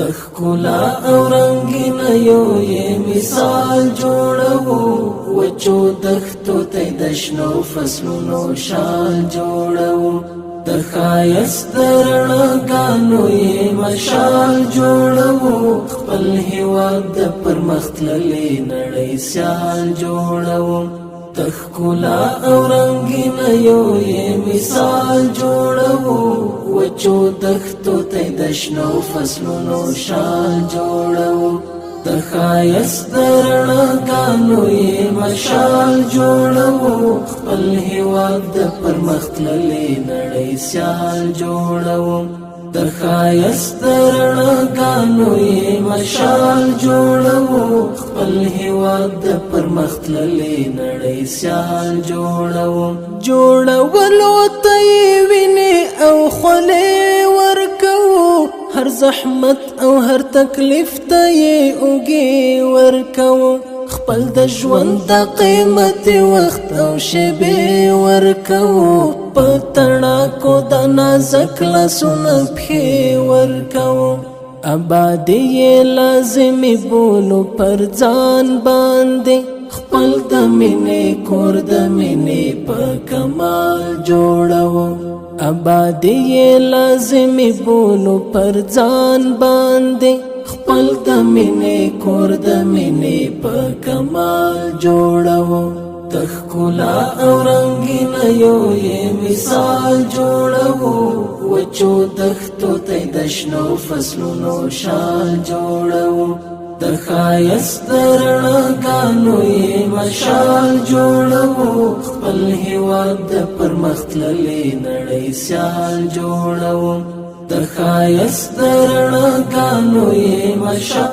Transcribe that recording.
تخکلا او رنگین یو یې مثال جوړو وچو دښتو ته د شنو فصلونو شال جوړو د ښایست د رڼاګانو یې مشال جوړو خپل هېواد د پرمختللې نړۍ سیال جوړو تخکلا او رنگین یو یې مثال جوړو وچو دښتو ته د شنو فصلونو شال جوړو د ښایست د رڼاګانو یې مشال جوړو خپل هېواد د پرمختللې نړۍ سیال جوړو د ښایست د رڼاګانو یې مشال جوړو خپل هېواد د پرمختللې نړۍ سیال جوړو جوړولو ته یې وینې او خولې ورکوو هر زحمت او هر تکلیف ته یې اوږې ورکوو خپل د ژوند د قیمت وخت او شیبې ورکوو په تڼاکو د نازک لاسونه پښې ورکوو ابادي یې لازمي بولو پر ځان باندې خپل د مینې کور د مینې په کمال جوړوو ابادي یې لازمي بولو پر ځان باندې خپل د مینې کور د مینې په کمال جوړوو تخکلا او رنگین یو یې مثال جوړوو وچو دښتو ته د شنو فصلونو شال جوړوو د ښایست د رڼاګانو یې مشال جوړوو خپل هېواد د پرمختللې نړۍ سیال جوړوو د ښایست د رڼاګانو یې مشال